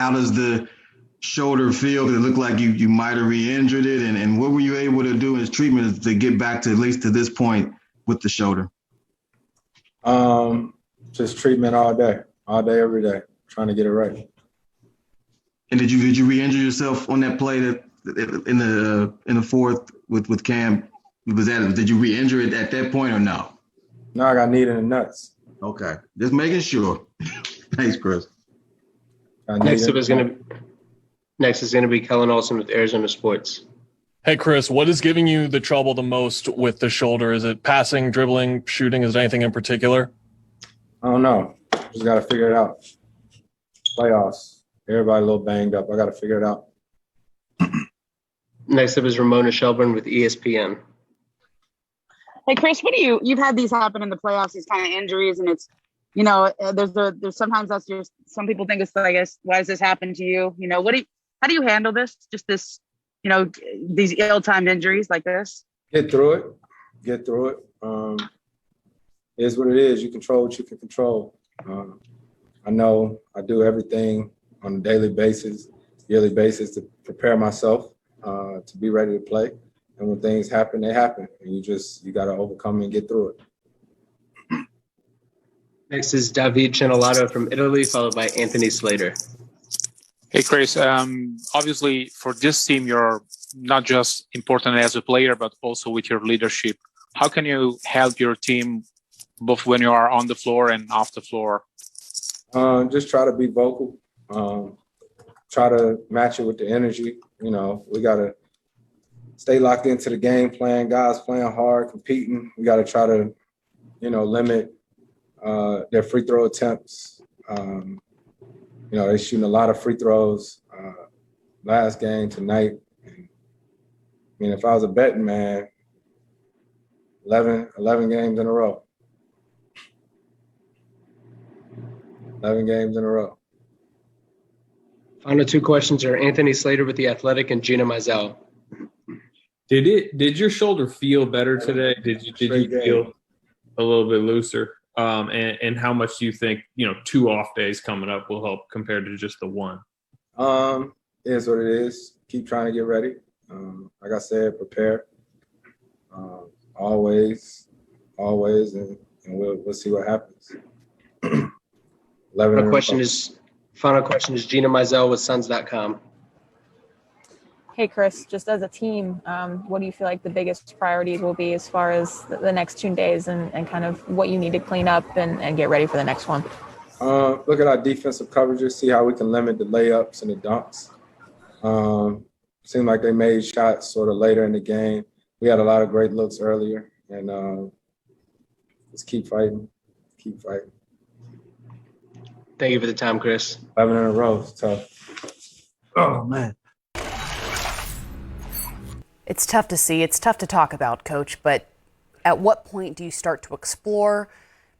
How does the shoulder feel? Because it looked like you might have re-injured it. And what were you able to do in his treatment to get back to at least to this point with the shoulder? Just treatment all day, every day, trying to get it right. And did you re-injure yourself on that play that in the fourth with Cam? Did you re-injure it at that point or no? No, I got kneed in the nuts. Okay, just making sure. Thanks, Chris. Next is gonna be Kellen Olson with Arizona Sports. Hey, Chris, what is giving you the trouble the most with the shoulder? Is it passing, dribbling, shooting? Is there anything in particular? I don't know. Just got to figure it out. Playoffs. Everybody a little banged up. I got to figure it out. Next up is Ramona Shelburne with ESPN. Hey, Chris, you've had these happen in the playoffs, these kind of injuries, and it's, there's sometimes some people think it's like, why does this happen to you? How do you handle this? Just this, these ill-timed injuries like this? Get through it. It is what it is. You control what you can control. I know I do everything on a daily basis, yearly basis to prepare myself to be ready to play. And when things happen, they happen. And you got to overcome and get through it. Next is David Chinolato from Italy, followed by Anthony Slater. Hey, Chris. Obviously, for this team, you're not just important as a player, but also with your leadership. How can you help your team both when you are on the floor and off the floor? Just try to be vocal. Try to match it with the energy. We got to stay locked into the game plan. Guys playing hard, competing. We got to try to, limit their free throw attempts. They're shooting a lot of free throws last game tonight. If I was a betting man, 11 games in a row. 11 games in a row. Final two questions are Anthony Slater with The Athletic and Gina Mizell. Did your shoulder feel better today? Did you feel a little bit looser? And how much do you think 2 off days coming up will help compared to just the one? It is what it is. Keep trying to get ready. Like I said, prepare. Always, and we'll see what happens. Final question is Gina Mizell with Suns.com. Hey, Chris, just as a team, what do you feel like the biggest priorities will be as far as the next 2 days and kind of what you need to clean up and get ready for the next one? Look at our defensive coverages, see how we can limit the layups and the dunks. Seemed like they made shots sort of later in the game. We had a lot of great looks earlier, and just keep fighting. Thank you for the time, Chris. 11 in a row. It's tough. Oh, man. It's tough to see. It's tough to talk about, Coach, but at what point do you start to explore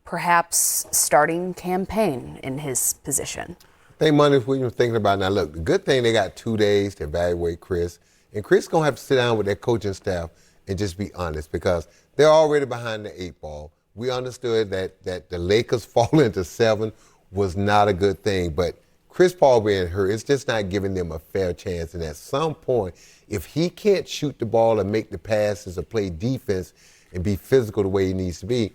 perhaps starting campaign in his position? I think Monday is what you're thinking about. Now, look, the good thing, they got 2 days to evaluate Chris. And Chris is going to have to sit down with their coaching staff and just be honest because they're already behind the 8 ball. We understood that the Lakers falling to 7 was not a good thing, but Chris Paul being hurt, it's just not giving them a fair chance. And at some point, if he can't shoot the ball and make the passes or play defense and be physical the way he needs to be,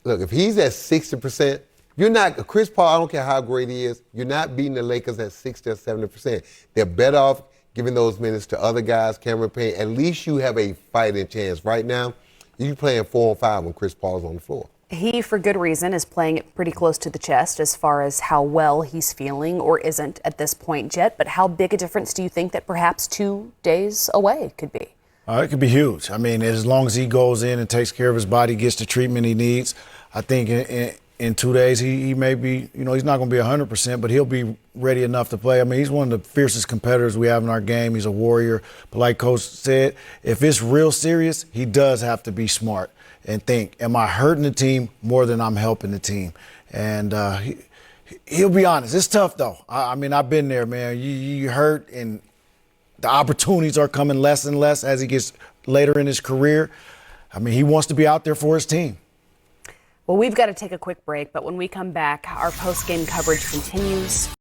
look, if he's at 60%, you're not, Chris Paul, I don't care how great he is, you're not beating the Lakers at 60 or 70%. They're better off giving those minutes to other guys, Cameron Payne. At least you have a fighting chance. Right now, you're playing 4 on 5 when Chris Paul's on the floor. He, for good reason, is playing it pretty close to the chest as far as how well he's feeling or isn't at this point yet. But how big a difference do you think that perhaps 2 days away could be? It could be huge. I mean, as long as he goes in and takes care of his body, gets the treatment he needs, I think in 2 days he may be, he's not going to be 100%, but he'll be ready enough to play. I mean, he's one of the fiercest competitors we have in our game. He's a warrior. But like Coach said, if it's real serious, he does have to be smart and think, am I hurting the team more than I'm helping the team? And he'll be honest. It's tough, though. I mean, I've been there, man. You hurt, and the opportunities are coming less and less as he gets later in his career. I mean, he wants to be out there for his team. Well, we've got to take a quick break, but when we come back, our post-game coverage continues.